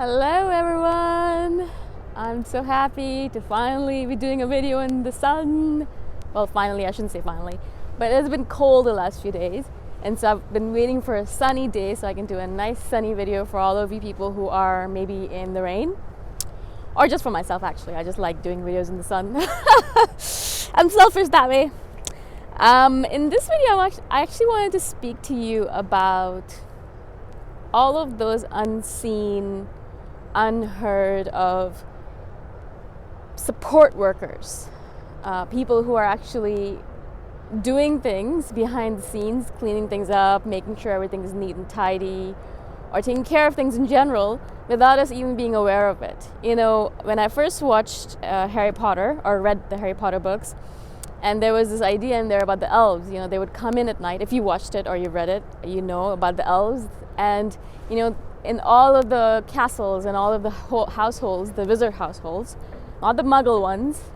Hello everyone! I'm so happy to finally be doing a video in the sun. Well, finally, I shouldn't say finally, but it's been cold the last few days, and so I've been waiting for a sunny day so I can do a nice sunny video for all of you people who are maybe in the rain, or just for myself actually. I just like doing videos in the sun. I'm selfish that way. In this video, I actually wanted to speak to you about all of those unseen, unheard of support workers, people who are actually doing things behind the scenes, cleaning things up, making sure everything is neat and tidy, or taking care of things in general without us even being aware of it. You know, when I first watched Harry Potter, or read the Harry Potter books, and there was this idea in there about the elves. You know, they would come in at night. If you watched it or you read it, you know about the elves. And, you know, in all of the castles and all of the households, the wizard households, not the muggle ones,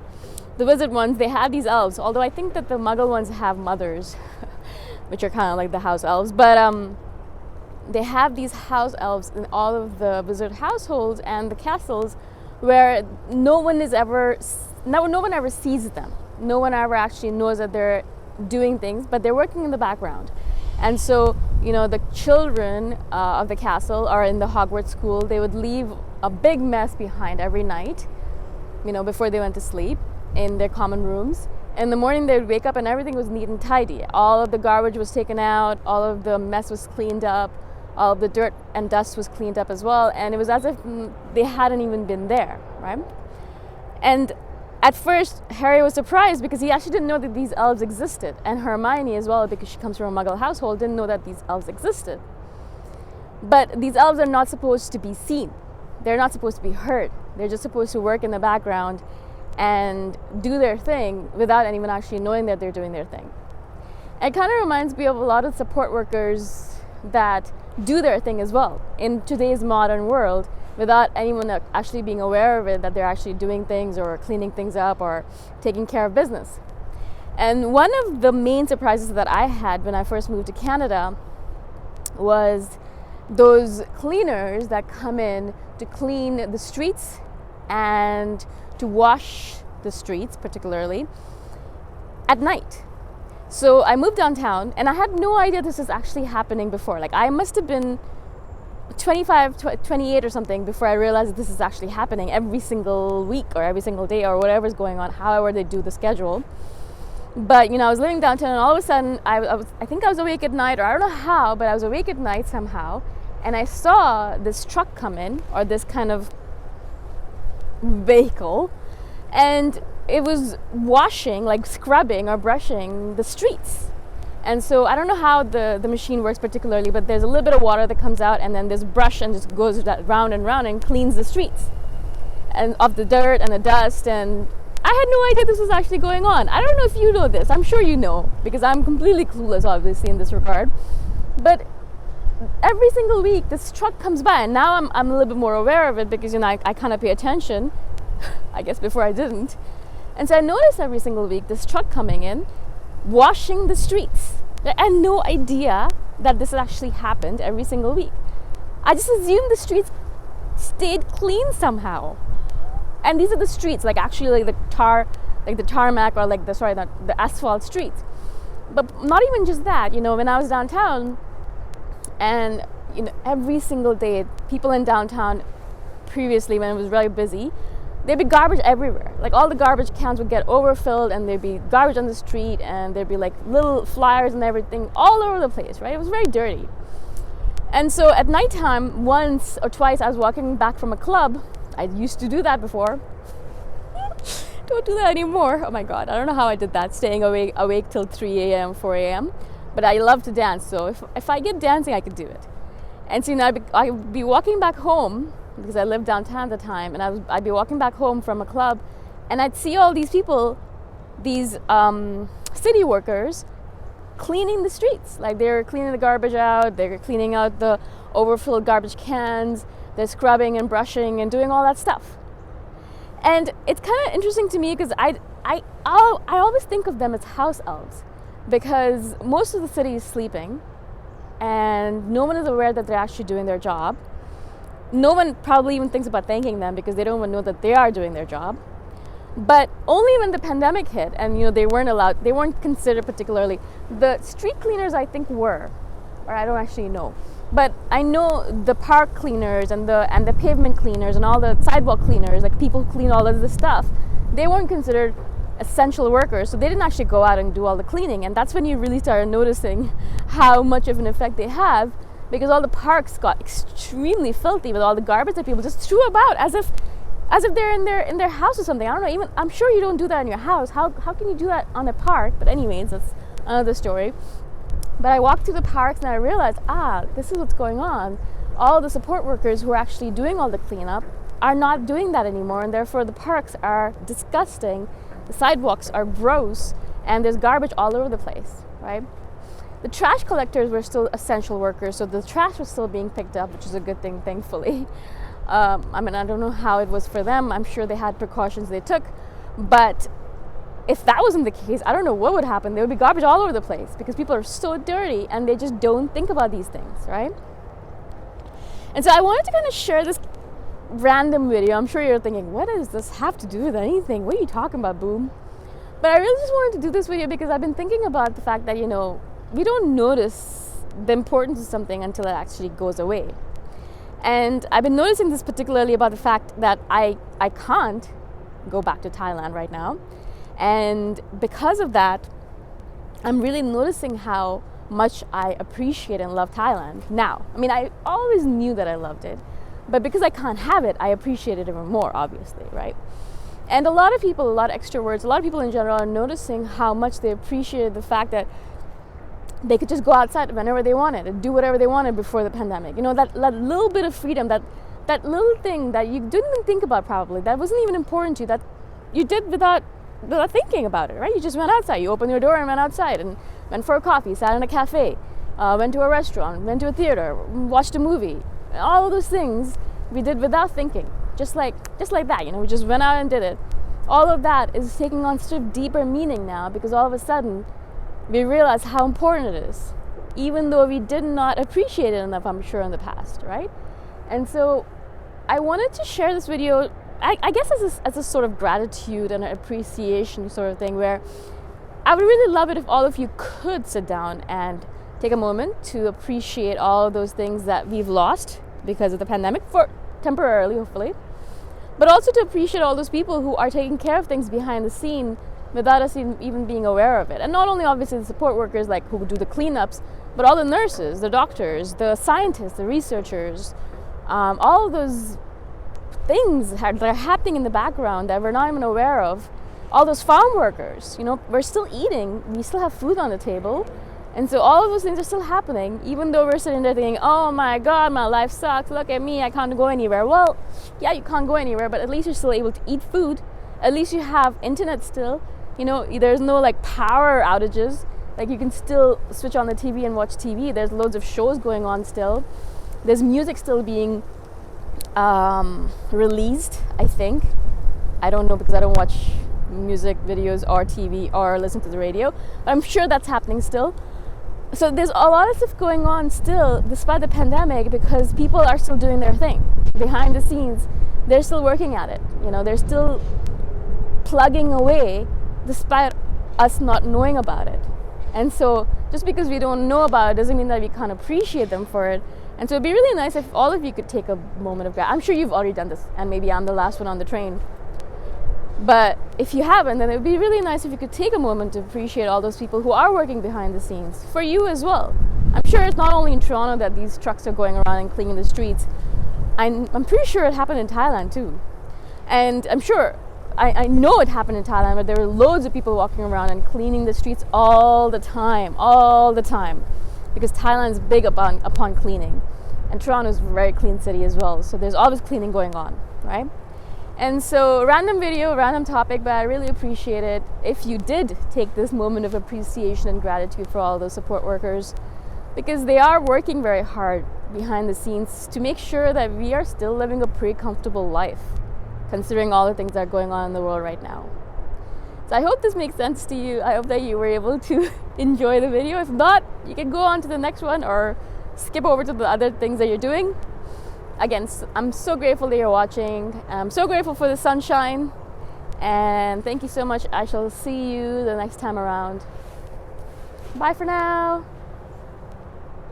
the wizard ones, they have these elves. Although I think that the muggle ones have mothers, which are kind of like the house elves. But they have these house elves in all of the wizard households and the castles where no one ever sees them. No one ever actually knows that they're doing things, but they're working in the background. And so, you know, the children of the castle or in the Hogwarts school, they would leave a big mess behind every night, you know, before they went to sleep in their common rooms. In the morning, they would wake up and everything was neat and tidy. All of the garbage was taken out, all of the mess was cleaned up, all of the dirt and dust was cleaned up as well. And it was as if they hadn't even been there, right? And at first, Harry was surprised because he actually didn't know that these elves existed. And Hermione as well, because she comes from a muggle household, didn't know that these elves existed. But these elves are not supposed to be seen. They're not supposed to be heard. They're just supposed to work in the background and do their thing without anyone actually knowing that they're doing their thing. It kind of reminds me of a lot of support workers that do their thing as well in today's modern world, without anyone actually being aware of it, that they're actually doing things or cleaning things up or taking care of business. And one of the main surprises that I had when I first moved to Canada was those cleaners that come in to clean the streets and to wash the streets, particularly at night. So I moved downtown and I had no idea this was actually happening before. Like, I must have been 28 or something before I realized that this is actually happening every single week or every single day or whatever's going on, however they do the schedule. But, you know, I was living downtown and all of a sudden I think I was awake at night, or I don't know how, but I was awake at night somehow, and I saw this truck come in, or this kind of vehicle, and it was washing, like scrubbing or brushing the streets. And so I don't know how the machine works particularly, but there's a little bit of water that comes out, and then this brush and just goes round and round and cleans the streets and of the dirt and the dust. And I had no idea this was actually going on. I don't know if you know this. I'm sure you know, because I'm completely clueless obviously in this regard. But every single week this truck comes by, and now I'm a little bit more aware of it because, you know, I kind of pay attention. I guess before I didn't. And so I noticed every single week this truck coming in, washing the streets. I had no idea that this actually happened every single week. I just assumed the streets stayed clean somehow. And these are the streets, like actually like the tarmac, or like the asphalt streets. But not even just that, you know, when I was downtown, and, you know, every single day, people in downtown previously, when it was really busy, there'd be garbage everywhere. Like, all the garbage cans would get overfilled, and there'd be garbage on the street, and there'd be like little flyers and everything all over the place, right? It was very dirty. And so at nighttime, once or twice, I was walking back from a club. I used to do that before. Don't do that anymore. Oh my God, I don't know how I did that, staying awake till 3 a.m., 4 a.m. But I love to dance, so if I get dancing, I could do it. And so, you know, I'd be walking back home, because I lived downtown at the time, and I'd be walking back home from a club, and I'd see all these people, these city workers, cleaning the streets. Like, they're cleaning the garbage out, they're cleaning out the overfilled garbage cans, they're scrubbing and brushing and doing all that stuff. And it's kind of interesting to me because I always think of them as house elves, because most of the city is sleeping and no one is aware that they're actually doing their job. no one probably even thinks about thanking them because they don't even know that they are doing their job. But only when the pandemic hit and they weren't considered particularly. The street cleaners I think were, or I don't actually know. But I know the park cleaners and the pavement cleaners and all the sidewalk cleaners, like people who clean all of this stuff, they weren't considered essential workers, so they didn't actually go out and do all the cleaning. And that's when you really started noticing how much of an effect they have, because all the parks got extremely filthy with all the garbage that people just threw about as if they're in their house or something. I don't know, even I'm sure you don't do that in your house. How can you do that on a park? But anyways, that's another story. But I walked through the parks and I realized, this is what's going on. All the support workers who are actually doing all the cleanup are not doing that anymore, and therefore the parks are disgusting, the sidewalks are gross, and there's garbage all over the place, right? The trash collectors were still essential workers, so the trash was still being picked up, which is a good thing, thankfully. I don't know how it was for them. I'm sure they had precautions they took, but if that wasn't the case, I don't know what would happen. There would be garbage all over the place because people are so dirty and they just don't think about these things, right? And so I wanted to kind of share this random video. I'm sure you're thinking, what does this have to do with anything? What are you talking about, Boom? But I really just wanted to do this video because I've been thinking about the fact that, we don't notice the importance of something until it actually goes away. And I've been noticing this particularly about the fact that I can't go back to Thailand right now. And because of that, I'm really noticing how much I appreciate and love Thailand now. I always knew that I loved it, but because I can't have it, I appreciate it even more, obviously, right? And a lot of people, a lot of extroverts, a lot of people in general are noticing how much they appreciated the fact that they could just go outside whenever they wanted and do whatever they wanted before the pandemic. That little bit of freedom, that little thing that you didn't even think about probably, that wasn't even important to you, that you did without thinking about it, right? You just went outside, you opened your door and went outside and went for a coffee, sat in a cafe, went to a restaurant, went to a theater, watched a movie. All of those things we did without thinking, just like that, we just went out and did it. All of that is taking on such a deeper meaning now because all of a sudden we realize how important it is, even though we did not appreciate it enough, I'm sure, in the past, right? And so I wanted to share this video, I guess as a sort of gratitude and an appreciation sort of thing, where I would really love it if all of you could sit down and take a moment to appreciate all of those things that we've lost because of the pandemic, for temporarily, hopefully, but also to appreciate all those people who are taking care of things behind the scene without us even being aware of it. And not only obviously the support workers like who do the cleanups, but all the nurses, the doctors, the scientists, the researchers, all of those things that are happening in the background that we're not even aware of. All those farm workers, we're still eating, we still have food on the table. And so all of those things are still happening, even though we're sitting there thinking, oh my God, my life sucks, look at me, I can't go anywhere. Well, yeah, you can't go anywhere, but at least you're still able to eat food. At least you have internet still. There's no power outages. You can still switch on the TV and watch TV. There's loads of shows going on still. There's music still being released, I think. I don't know because I don't watch music videos or TV or listen to the radio. But I'm sure that's happening still. So there's a lot of stuff going on still despite the pandemic because people are still doing their thing. Behind the scenes, they're still working at it. They're still plugging away despite us not knowing about it. And so just because we don't know about it doesn't mean that we can't appreciate them for it. And so it'd be really nice if all of you could take a moment of gratitude. I'm sure you've already done this, and maybe I'm the last one on the train. But if you haven't, then it would be really nice if you could take a moment to appreciate all those people who are working behind the scenes, for you as well. I'm sure it's not only in Toronto that these trucks are going around and cleaning the streets. I'm pretty sure it happened in Thailand too. And I'm sure, I know it happened in Thailand, but there were loads of people walking around and cleaning the streets all the time. Because Thailand's big upon cleaning. And Toronto's a very clean city as well. So there's always cleaning going on, right? And so random video, random topic, but I really appreciate it if you did take this moment of appreciation and gratitude for all those support workers, because they are working very hard behind the scenes to make sure that we are still living a pretty comfortable life, considering all the things that are going on in the world right now. So I hope this makes sense to you. I hope that you were able to enjoy the video. If not, you can go on to the next one or skip over to the other things that you're doing. Again, I'm so grateful that you're watching. I'm so grateful for the sunshine. And thank you so much. I shall see you the next time around. Bye for now.